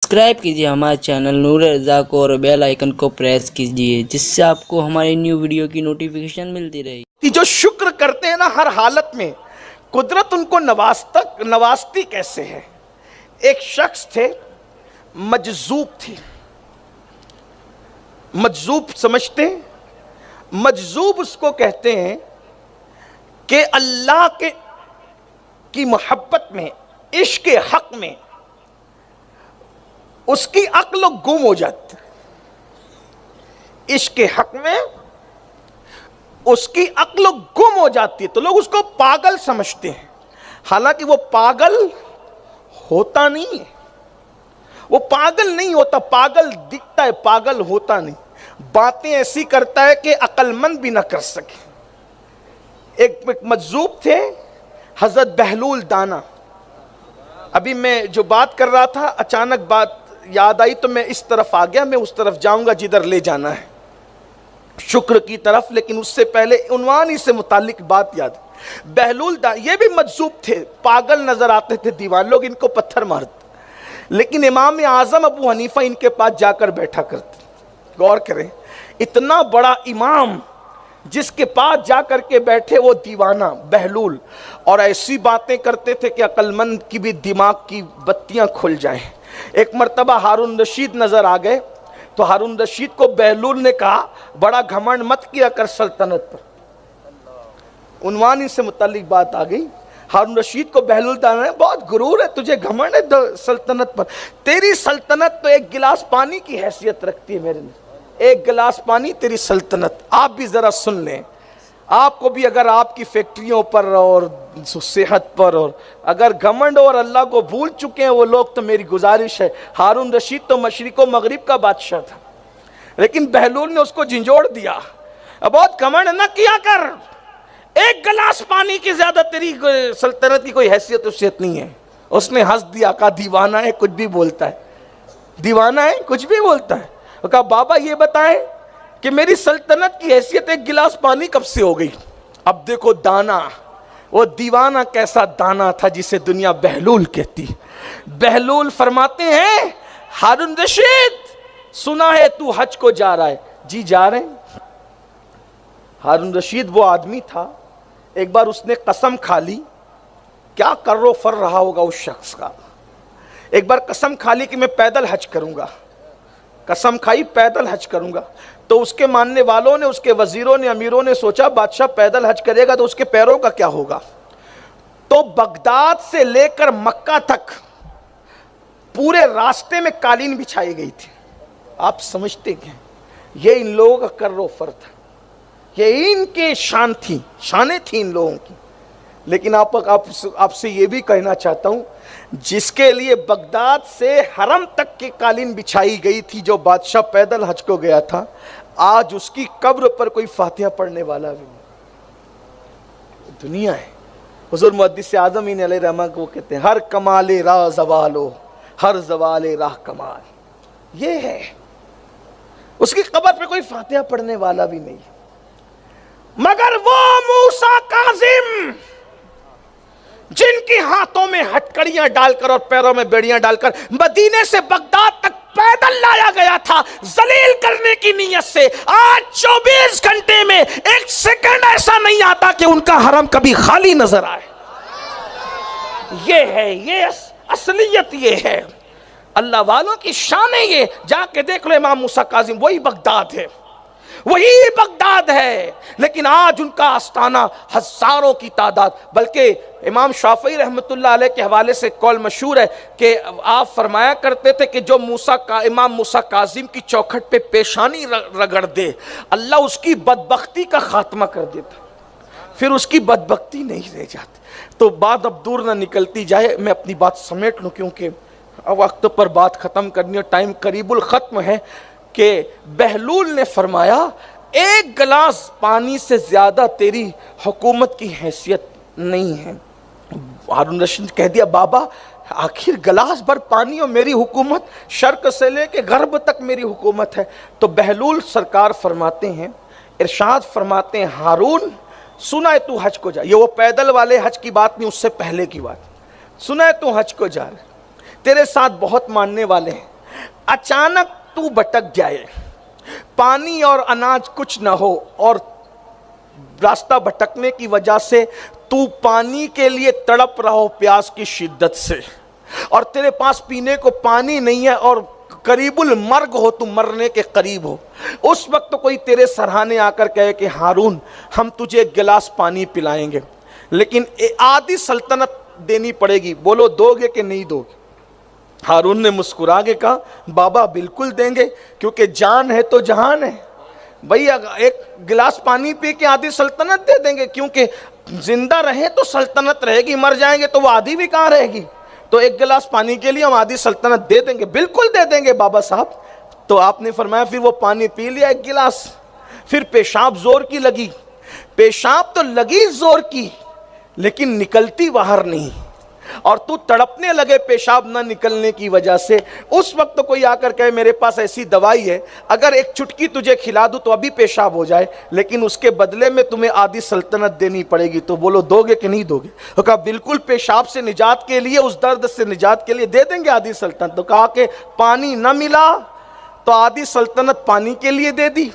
Subscribe कीजिए हमारे channel नूर रज़ा को और बेल आइकन को प्रेस कीजिए जिससे आपको हमारी न्यू वीडियो की नोटिफिकेशन मिलती रहेगी। जो शुक्र करते हैं ना हर हालत में, कुदरत उनको नवाजती कैसे है। एक शख्स थे, मजजूब थे। मजजूब समझते हैं? मजजूब उसको कहते हैं कि अल्लाह की मोहब्बत में, इश्क के हक में उसकी अक्ल गुम हो जाती। इश्क के हक में उसकी अक्ल गुम हो जाती है तो लोग उसको पागल समझते हैं। हालांकि वो पागल होता नहीं है, वो पागल नहीं होता, पागल दिखता है, पागल होता नहीं। बातें ऐसी करता है कि अक्लमंद भी ना कर सके। एक मजजूब थे, हजरत बहलूल दाना। अभी मैं जो बात कर रहा था, अचानक बात याद आई तो मैं इस तरफ आ गया। मैं उस तरफ जाऊंगा जिधर ले जाना है, शुक्र की तरफ। लेकिन उससे पहले उन्वान ही से मुतालिक बात याद है। बहलूल दाना ये भी मजजूब थे, पागल नजर आते थे, दीवान लोग इनको पत्थर मारते। लेकिन इमाम आजम अबू हनीफा इनके पास जाकर बैठा करते। गौर करें, इतना बड़ा इमाम जिसके पास जाकर के बैठे वो दीवाना बहलूल, और ऐसी बातें करते थे कि अक्लमंद की भी दिमाग की बत्तियां खुल जाएं। एक मर्तबा हारून रशीद नजर आ गए तो हारून रशीद को बहलूल ने कहा, बड़ा घमंड मत किया कर सल्तनत पर। उन्वानी से मुतालिक बात आ गई। हारून रशीद को बहलूल दाना ने, बहुत गुरूर है तुझे, घमंड है सल्तनत पर। तेरी सल्तनत तो एक गिलास पानी की हैसियत रखती है मेरे लिए, एक गिलास पानी तेरी सल्तनत। आप भी जरा सुन लें, आपको भी अगर आपकी फैक्ट्रियों पर और सेहत पर और अगर घमंड और अल्लाह को भूल चुके हैं वो लोग, तो मेरी गुजारिश है, हारून रशीद तो मशरिक व मगरिब का बादशाह था, लेकिन बहलूल ने उसको झिंझोड़ दिया। अब बहुत घमंड न किया कर, एक गिलास पानी की ज्यादा तेरी सल्तनत की कोई हैसियत उसियत नहीं है। उसने हंस दिया, कहा दीवाना है कुछ भी बोलता है, दीवाना है कुछ भी बोलता है। कहा बाबा ये बताएं कि मेरी सल्तनत की हैसियत एक गिलास पानी कब से हो गई। अब देखो दाना, वो दीवाना कैसा दाना था जिसे दुनिया बहलूल कहती। बहलूल फरमाते हैं, हारून रशीद सुना है तू हज को जा रहा है। जी जा रहे हैं। हारून रशीद वो आदमी था, एक बार उसने कसम खा ली, क्या कर्रो फर रहा होगा उस शख्स का। एक बार कसम खा ली कि मैं पैदल हज करूंगा, कसम खाई पैदल हज करूंगा। तो उसके मानने वालों ने, उसके वजीरों ने, अमीरों ने सोचा बादशाह पैदल हज करेगा तो उसके पैरों का क्या होगा। तो बगदाद से लेकर मक्का तक पूरे रास्ते में कालीन बिछाई गई थी। आप समझते क्या, ये इन लोगों का कर्रो फर था, ये इनके शान थी, शानें थी इन लोगों की। लेकिन आपसे ये भी कहना चाहता हूं, जिसके लिए बगदाद से हरम तक की कालीन बिछाई गई थी, जो बादशाह पैदल हज को गया था, आज उसकी कब्र पर कोई फातिहा पढ़ने वाला भी नहीं। दुनिया है। हुजूर मुहद्दिस आज़म अलैहि रहमा को कहते हैं, हर कमाले राह जवालो, हर जवाले राह कमाल। ये है, उसकी कब्र पर कोई फातिहा पढ़ने वाला भी नहीं। मगर वो मूसा काजिम जिनके हाथों में हथकड़ियां डालकर और पैरों में बेड़ियां डालकर मदीने से बगदाद तक पैदल लाया गया था जलील करने की नीयत से, आज 24 घंटे में एक सेकंड ऐसा नहीं आता कि उनका हरम कभी खाली नजर आए। ये है, ये असलियत ये है, अल्लाह वालों की शान है ये। जाके देख लो, इमाम मूसा काजिम वही बगदाद है, वही बगदाद है। लेकिन आज उनका आस्थाना हजारों की तादाद, बल्कि इमाम शाफई रहमतुल्लाह अलैह के हवाले से कौल मशहूर है कि आप फरमाया करते थे कि जो इमाम मूसा काजिम की चौखट पे पेशानी रगड़ दे, अल्लाह उसकी बदबख्ती का खात्मा कर देता, फिर उसकी बदबख्ती नहीं रह जाती। तो बात अब दूर ना निकलती जाए, मैं अपनी बात समेट लूँ क्योंकि वक्त पर बात ख़त्म करनी है, टाइम करीबुल ख़त्म है। कि बहलूल ने फरमाया, एक गिलास पानी से ज्यादा तेरी हुकूमत की हैसियत नहीं है। हारून रशीद कह दिया, बाबा आखिर गिलास भर पानी और मेरी हुकूमत, शर्क से लेके गर्ब तक मेरी हुकूमत है। तो बहलूल सरकार फरमाते हैं, इरशाद फरमाते हैं, हारून सुना है तू हज को जा। ये वो पैदल वाले हज की बात नहीं, उससे पहले की बात। सुना है तू हज को जा रहा है, तेरे साथ बहुत मानने वाले हैं, अचानक तू भटक जाए, पानी और अनाज कुछ न हो और रास्ता भटकने की वजह से तू पानी के लिए तड़प रहा हो प्यास की शिद्दत से, और तेरे पास पीने को पानी नहीं है और करीबुल मर्ग हो, तू मरने के करीब हो, उस वक्त तो कोई तेरे सराहने आकर कहे कि हारून हम तुझे एक गिलास पानी पिलाएंगे, लेकिन आधी सल्तनत देनी पड़ेगी, बोलो दोगे कि नहीं दोगे? हारून ने मुस्कुरा के कहा बाबा बिल्कुल देंगे, क्योंकि जान है तो जहान है भाई, एक गिलास पानी पी के आधी सल्तनत दे देंगे, क्योंकि जिंदा रहे तो सल्तनत रहेगी, मर जाएंगे तो वो आधी भी कहाँ रहेगी, तो एक गिलास पानी के लिए हम आधी सल्तनत दे देंगे। बिल्कुल दे देंगे बाबा साहब। तो आपने फरमाया फिर वो पानी पी लिया एक गिलास, फिर पेशाब जोर की लगी, पेशाब तो लगी जोर की लेकिन निकलती बाहर नहीं, और तू तड़पने लगे पेशाब ना निकलने की वजह से। उस वक्त तो कोई आकर कहे मेरे पास ऐसी दवाई है, अगर एक चुटकी तुझे खिला दूं तो अभी पेशाब हो जाए, लेकिन उसके बदले में तुम्हें आधी सल्तनत देनी पड़ेगी, तो बोलो दोगे कि नहीं दोगे? तो कहा बिल्कुल, पेशाब से निजात के लिए, उस दर्द से निजात के लिए दे देंगे आधी सल्तनत। तो कहा कि पानी न मिला तो आधी सल्तनत पानी के लिए दे दी,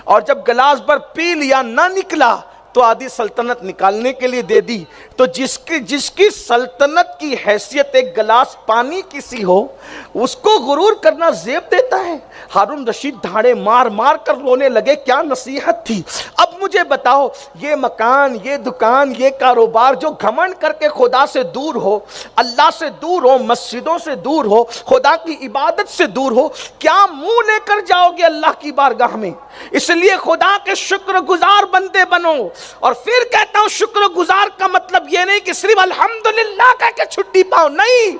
और जब गिलास भर पी लिया ना निकला तो आधी सल्तनत निकालने के लिए दे दी। तो जिसकी सल्तनत की हैसियत एक गिलास पानी की सी हो, उसको गुरूर करना ज़ेब देता है। हारून रशीद धाड़े मार मार कर रोने लगे, क्या नसीहत थी। अब मुझे बताओ, ये मकान, ये दुकान, ये कारोबार जो घमंड करके खुदा से दूर हो, अल्लाह से दूर हो, मस्जिदों से दूर हो, खुदा की इबादत से दूर हो, क्या मुंह लेकर जाओगे अल्लाह की बारगाह में? इसलिए खुदा के शुक्रगुजार बंदे बनो। और फिर कहता हूं, शुक्रगुजार का मतलब ये नहीं कि सिर्फ अल्हम्दुलिल्लाह कह के छुट्टी पाओ, नहीं,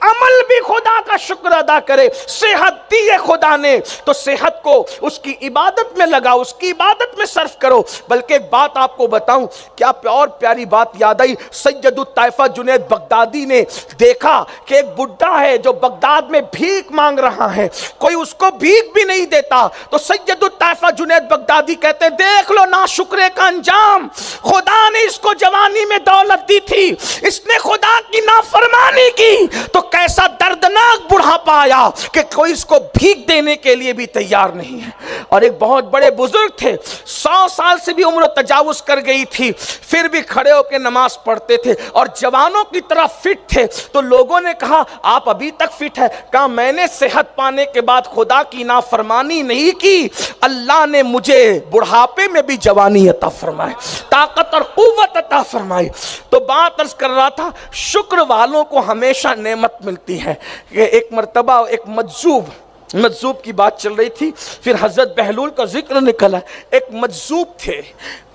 अमल भी खुदा का शुक्र अदा करे। सेहत दी है खुदा ने तो सेहत को उसकी इबादत में लगाओ, उसकी इबादत में सर्फ करो। बल्कि एक बात आपको बताऊं, क्या और प्यारी बात याद आई। सैयदुत ताइफा जुनैद बगदादी ने देखा कि एक बुड्ढा है जो बगदाद में भीख मांग रहा है, कोई उसको भीख भी नहीं देता। तो सैयदुत ताइफा जुनैद बगदादी कहते हैं, देख लो नाशुक्रे का अंजाम, खुदा ने इसको जवानी में दौलत दी थी, इसने खुदा की नाफरमानी की, तो कैसा दर्दनाक बुढ़ापा आया कि कोई इसको भीख देने के लिए भी तैयार नहीं है। और एक बहुत बड़े बुजुर्ग थे, 100 साल से भी उम्र तजावुज कर गई थी, फिर भी खड़े होकर नमाज पढ़ते थे और जवानों की तरह फिट थे। तो लोगों ने कहा आप अभी तक फिट है? कहा मैंने सेहत पाने के बाद खुदा की नाफरमानी नहीं की, अल्लाह ने मुझे बुढ़ापे में भी जवानी अता फरमाए, ताकत और कुव्वत अता फरमाई। तो बात अर्ज कर रहा था, शुक्र वालों को हमेशा नेमत मिलती है। एक मर्तबा एक मज्जूब की बात चल रही थी, फिर हजरत बहलूल का जिक्र निकला। एक मज्जूब थे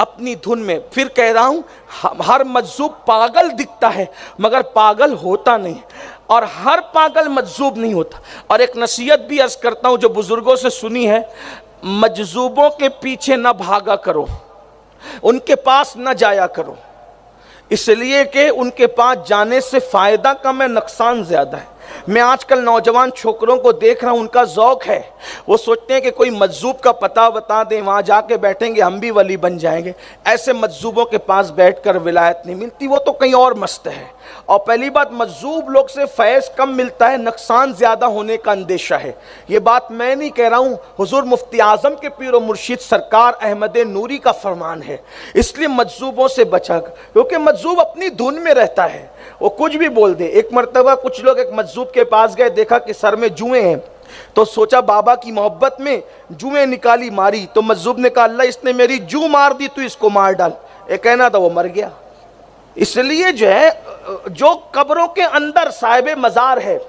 अपनी धुन में, फिर कह रहा हूं, हर मज्जूब पागल दिखता है मगर पागल होता नहीं, और हर पागल मज्जूब नहीं होता। और एक नसीहत भी अर्ज करता हूं जो बुजुर्गों से सुनी है, मज्जूबों के पीछे न भागा करो, उनके पास न जाया करो, इसलिए कि उनके पास जाने से फायदा कम है, नुकसान ज्यादा है। मैं आजकल नौजवान छोकरों को देख रहा हूं, उनका ज़ौक है, वो सोचते हैं कि कोई मज्जूब का पता बता दें, वहां जाके बैठेंगे हम भी वली बन जाएंगे। ऐसे मज्जूबों के पास बैठकर विलायत नहीं मिलती, वो तो कहीं और मस्त है। और पहली बात, मज्जूब लोग से फैज़ कम मिलता है, नुकसान ज़्यादा होने का अंदेशा है। ये बात मैं नहीं कह रहा हूँ, हुजूर मुफ्ती आज़म के पीर व मुर्शिद सरकार अहमद नूरी का फरमान है। इसलिए मज्जूबों से बचा, क्योंकि मज्जूब अपनी धुन में रहता है, वो कुछ भी बोल दे। एक मरतबा कुछ लोग एक मज्जूब के पास गए, देखा कि सर में जुएं हैं, तो सोचा बाबा की मोहब्बत में जुएं निकाली मारी। तो मज्जूब ने कहा अल्लाह इसने मेरी जू मार दी, तू इसको मार डाल। एक कहना था वो मर गया। इसलिए जो है, जो कब्रों के अंदर साहिब मज़ार है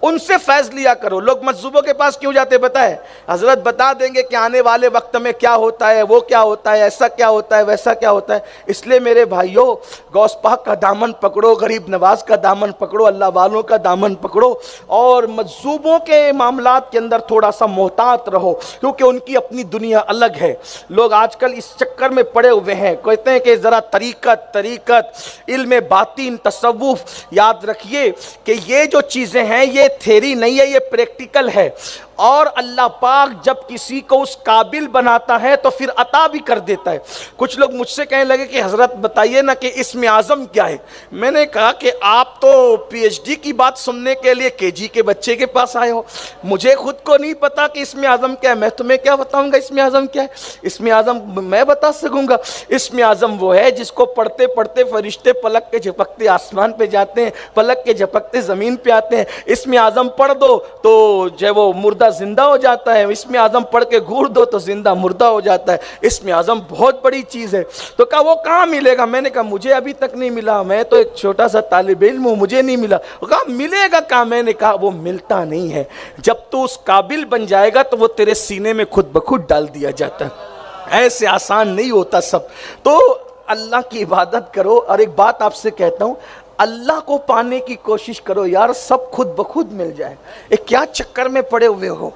उनसे फैज़ लिया करो। लोग मज्जूबों के पास क्यों जाते पता है? हजरत बता देंगे कि आने वाले वक्त में क्या होता है, वो क्या होता है, ऐसा क्या होता है, वैसा क्या होता है। इसलिए मेरे भाइयों, गौस पाक का दामन पकड़ो, गरीब नवाज का दामन पकड़ो, अल्लाह वालों का दामन पकड़ो, और मज्जूबों के मामलात के अंदर थोड़ा सा मोहतात रहो, क्योंकि उनकी अपनी दुनिया अलग है। लोग आजकल इस चक्कर में पड़े हुए हैं, कहते हैं कि ज़रा तरीक़त इल्म बातिन तसव्वुफ़। याद रखिए कि ये जो चीज़ें हैं ये थ्योरी नहीं है, ये प्रैक्टिकल है। اور اللہ پاک جب کسی کو اس قابل بناتا ہے تو پھر عطا بھی کر دیتا ہے۔ کچھ لوگ مجھ سے کہنے لگے کہ حضرت بتائیے نا کہ اسم اعظم کیا ہے؟ میں نے کہا کہ آپ تو پی ایچ ڈی کی بات سننے کے لیے کے جی کے بچے کے پاس آئے ہو، مجھے خود کو نہیں پتا کہ اسم اعظم کیا ہے، میں تمہیں کیا بتاؤں گا اسم اعظم کیا ہے؟ اسم اعظم میں بتا سکوں گا؟ اسم اعظم وہ ہے جس کو پڑھتے پڑھتے فرشتے پلک کے جھپکتے آسمان پہ جاتے ہیں، پلک کے جھپکتے زمین پہ آتے ہیں۔ اسم اعظم پڑھ دو تو جو وہ مردہ زندہ ہو جاتا ہے، اسم اعظم پڑھ کے گھور دو تو زندہ مردہ ہو جاتا ہے۔ اسم اعظم بہت بڑی چیز ہے۔ تو کہا وہ کہاں ملے گا؟ میں نے کہا مجھے ابھی تک نہیں ملا، میں تو ایک چھوٹا سا طالب علم ہوں، مجھے نہیں ملا۔ وہ کہا ملے گا کہاں؟ میں نے کہا وہ ملتا نہیں ہے، جب تو اس قابل بن جائے گا تو وہ تیرے سینے میں خود بخود ڈال دیا جاتا ہے، ایسے آسان نہیں ہوتا سب۔ تو اللہ کی عبادت کرو، اور ایک بات آپ سے کہتا ہوں، اللہ کو پانے کی کوشش کرو یار، سب خود بخود مل جائے۔ ایک کیا چکر میں پڑے ہوئے ہو؟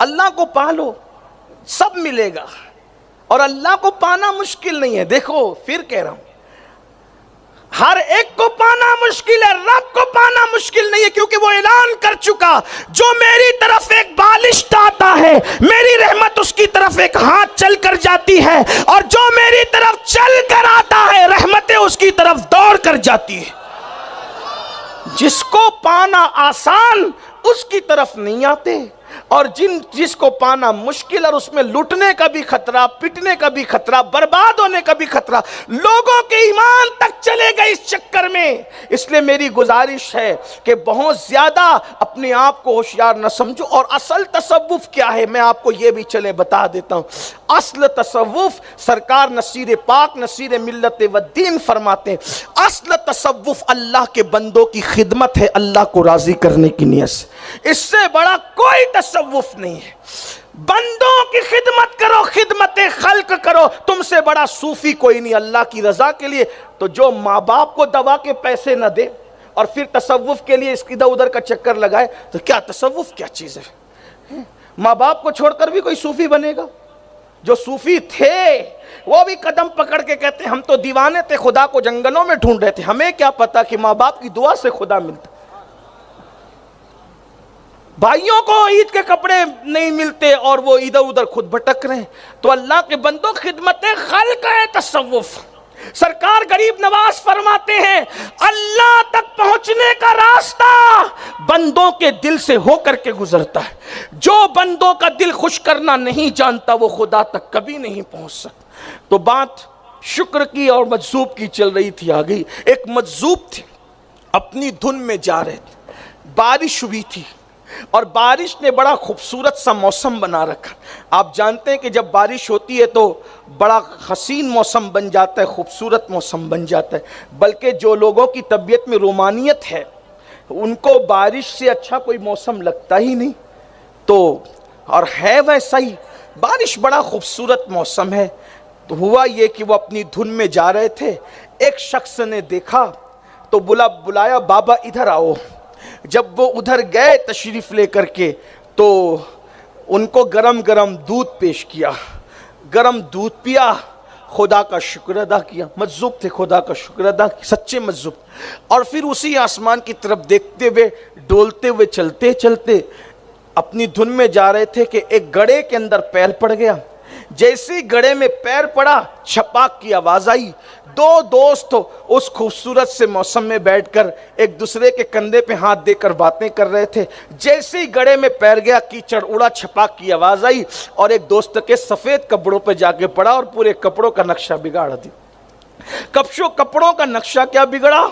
اللہ کو پالو، سب ملے گا، اور اللہ کو پانا مشکل نہیں ہے۔ دیکھو پھر کہہ رہا ہوں، ہر ایک کو پانا مشکل ہے، رب کو پانا مشکل نہیں ہے، کیونکہ وہ اعلان کر چکا جو میری طرف ایک بالشت آتا ہے میری رحمت اس کی طرف ایک ہاتھ چل کر جاتی ہے، اور جو میری طرف چل کر آتا ہے رحمتیں اس کی طرف دوڑ کر جاتی ہے۔ جس کو پانا آسان اس کی طرف نہیں آتے، اور جس کو پانا مشکل اور اس میں لٹنے کا بھی خطرہ، پٹنے کا بھی خطرہ، برباد ہونے کا بھی خطرہ، لوگوں کے ایمان تک چلے گئے اس چکر میں۔ اس لیے میری گزارش ہے کہ بہت زیادہ اپنے آپ کو ہوشیار نہ سمجھو، اور اصل تصوف کیا ہے میں آپ کو یہ بھی چلے بتا دیتا ہوں۔ اصل تصوف سرکار نصیر پاک نصیر ملت و دین فرماتے ہیں، اصل تصوف اللہ کے بندوں کی خدمت ہے، اللہ کو راضی کرنے کی نیت سے۔ اس سے بڑا کوئی تصوف نہیں ہے۔ بندوں کی خدمت کرو، خدمت خلق کرو، تم سے بڑا صوفی کوئی نہیں اللہ کی رضا کے لیے۔ تو جو ماں باپ کو دوا کے پیسے نہ دے اور پھر تصوف کے لیے اس ادھر ادھر کا چکر لگائے تو کیا تصوف کیا چیز ہے؟ ماں باپ کو چھوڑ کر بھی کوئی صوفی بنے گا؟ جو صوفی تھے وہ بھی قدم پکڑ کے کہتے ہیں ہم تو دیوانے تھے، خدا کو جنگلوں میں ڈھونڈ رہے تھے، ہمیں کیا پتا کہ ماں باپ کی دعا سے خدا ملتا۔ بھائیوں کو عید کے کپڑے نہیں ملتے اور وہ ادھر ادھر خود بھٹک رہے ہیں۔ تو اللہ کے بندوں خدمت خلق ہے تصوف۔ سرکار غریب نواز فرماتے ہیں اللہ تک پہنچنے کا راستہ بندوں کے دل سے ہو کر کے گزرتا ہے، جو بندوں کا دل خوش کرنا نہیں جانتا وہ خدا تک کبھی نہیں پہنچ سکتا۔ تو بات شکر کی اور مجذوب کی چل رہی تھی، آگئی ایک مجذوب تھی، اپنی دھن میں جا رہے تھے، بارش ہوئی تھی اور بارش نے بڑا خوبصورت سا موسم بنا رکھا۔ آپ جانتے ہیں کہ جب بارش ہوتی ہے تو بڑا حسین موسم بن جاتا ہے، خوبصورت موسم بن جاتا ہے، بلکہ جو لوگوں کی طبیعت میں رومانیت ہے ان کو بارش سے اچھا کوئی موسم لگتا ہی نہیں۔ تو اور ہے ویسا ہی، بارش بڑا خوبصورت موسم ہے۔ تو ہوا یہ کہ وہ اپنی دھن میں جا رہے تھے، ایک شخص نے دیکھا تو بلایا بابا ادھر آؤ۔ جب وہ ادھر گئے تشریف لے کر کے تو ان کو گرم گرم دودھ پیش کیا، گرم دودھ پیا، خدا کا شکر ادا کیا۔ مجذوب تھے، خدا کا شکر ادا کیا، سچے مجذوب۔ اور پھر اسی آسمان کی طرف دیکھتے ہوئے ڈولتے ہوئے چلتے چلتے اپنی دھن میں جا رہے تھے کہ ایک گڑھے کے اندر پیر پڑ گیا۔ جیسے گڑھے میں پیر پڑا چھپاک کی آواز آئی۔ دو دوست اس خوبصورت سے موسم میں بیٹھ کر ایک دوسرے کے کندھے پہ ہاتھ دے کر باتیں کر رہے تھے۔ جیسے ہی گڑھے میں پیر گیا کیچڑ اڑا، چھپاک کی آواز آئی اور ایک دوست کے سفید کپڑوں پہ جا کے پڑا اور پورے کپڑوں کا نقشہ بگاڑ دیا۔ کپڑوں کا نقشہ کیا بگڑا؟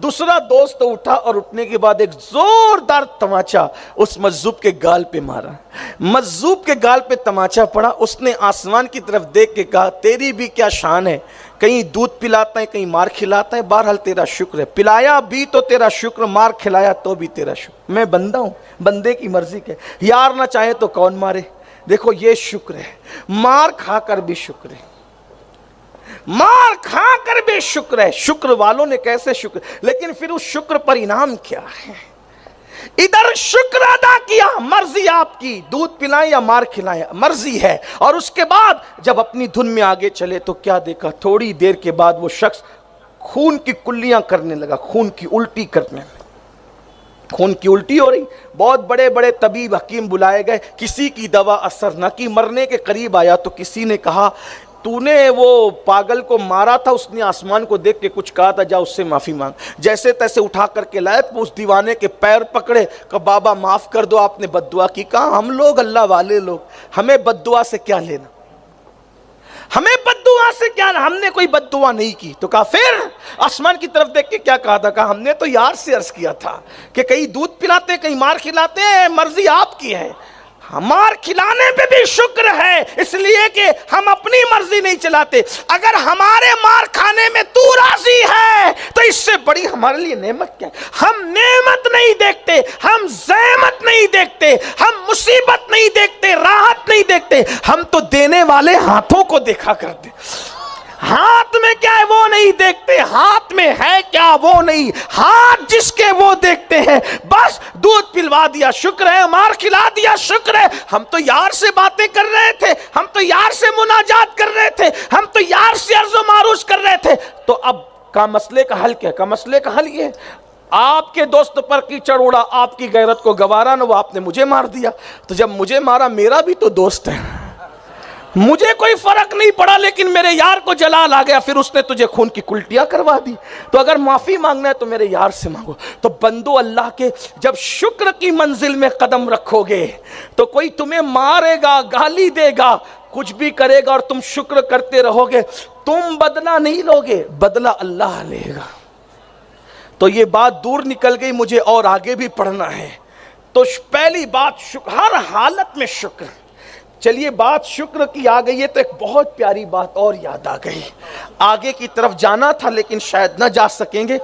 دوسرا دوست اٹھا اور اٹھنے کے بعد ایک زوردار تماچا اس مجذوب کے گال پہ مارا۔ مجذوب کے گال پہ تماچا پڑا، اس نے آسمان کی طرف دیکھ کے کہا تیری بھی کیا شان ہے، کہیں دودھ پلاتا ہے کہیں مار کھلاتا ہے، بہرحال تیرا شکر ہے، پلایا بھی تو تیرا شکر، مار کھلایا تو بھی تیرا شکر، میں بندہ ہوں، بندے کی مرضی کے، یار نہ چاہے تو کون مارے۔ دیکھو یہ شکر ہے، مار کھا کر بھی شکر ہے، مار کھا کر بھی شکر ہے۔ شکر والوں نے کیسے شکر، لیکن پھر اس شکر پر انعام کیا ہے؟ ادھر شکر ادا کیا، مرضی آپ کی، دودھ پلائیں یا مار کھلائیں مرضی ہے، اور اس کے بعد جب اپنی دھن میں آگے چلے تو کیا دیکھا؟ تھوڑی دیر کے بعد وہ شخص خون کی کلیاں کرنے لگا، خون کی الٹی کرنے لگا۔ खून की उल्टी हो रही, बहुत बड़े बड़े तबीब हकीम बुलाए गए, किसी की दवा असर न की, मरने के करीब आया तो किसी ने कहा तूने वो पागल को मारा था, उसने आसमान को देख के कुछ कहा था, जा उससे माफ़ी मांग। जैसे तैसे उठा करके लाए, उस दीवाने के पैर पकड़े, कहा बाबा माफ़ कर दो, आपने बद्दुआ की। कहा हम लोग अल्लाह वाले लोग, हमें बद्दुआ से क्या लेना, हमें बद्दुआ से क्या, हमने कोई बद्दुआ नहीं की। तो कहा फिर आसमान की तरफ देख के क्या कहा था, कहा हमने तो यार से अर्ज किया था कि कहीं दूध पिलाते कहीं मार खिलाते हैं, मर्जी आपकी है। मार खिलाने पे भी शुक्र है, इसलिए कि हम अपनी मर्जी नहीं चलाते। अगर हमारे मार खाने में तू राजी है तो इससे बड़ी हमारे लिए नेमत क्या है। हम नेमत नहीं देखते, हम ज़हमत नहीं देखते, हम मुसीबत नहीं देखते, राहत नहीं देखते, हम तो देने वाले हाथों को देखा करते। हाथ में क्या है वो नहीं देखते, हाथ में है क्या वो नहीं, हाथ जिसके वो देखते हैं। बस दूध पिलवा दिया शुक्र है, मार खिला दिया शुक्र है। हम तो यार से बातें कर रहे थे, हम तो यार से मुनाजात कर रहे थे, हम तो यार से अर्ज़ो मारूज कर रहे थे। तो अब का मसले का हल क्या है? का मसले का हल ये, आपके दोस्त पर कीचड़ उड़ा, आपकी गैरत को गवारा न, वो आपने मुझे मार दिया। तो जब मुझे मारा, मेरा भी तो दोस्त है, मुझे कोई फर्क नहीं पड़ा, लेकिन मेरे यार को जलाल आ गया, फिर उसने तुझे खून की कुल्टियां करवा दी। तो अगर माफी मांगना है तो मेरे यार से मांगो। तो बंदो अल्लाह के, जब शुक्र की मंजिल में कदम रखोगे तो कोई तुम्हें मारेगा, गाली देगा, कुछ भी करेगा, और तुम शुक्र करते रहोगे, तुम बदला नहीं लोगे, बदला अल्लाह लेगा। तो ये बात दूर निकल गई, मुझे और आगे भी पढ़ना है। तो पहली बात हर हालत में शुक्र। चलिए बात शुक्र की आ गई है तो एक बहुत प्यारी बात और याद आ गई, आगे की तरफ जाना था लेकिन शायद न जा सकेंगे।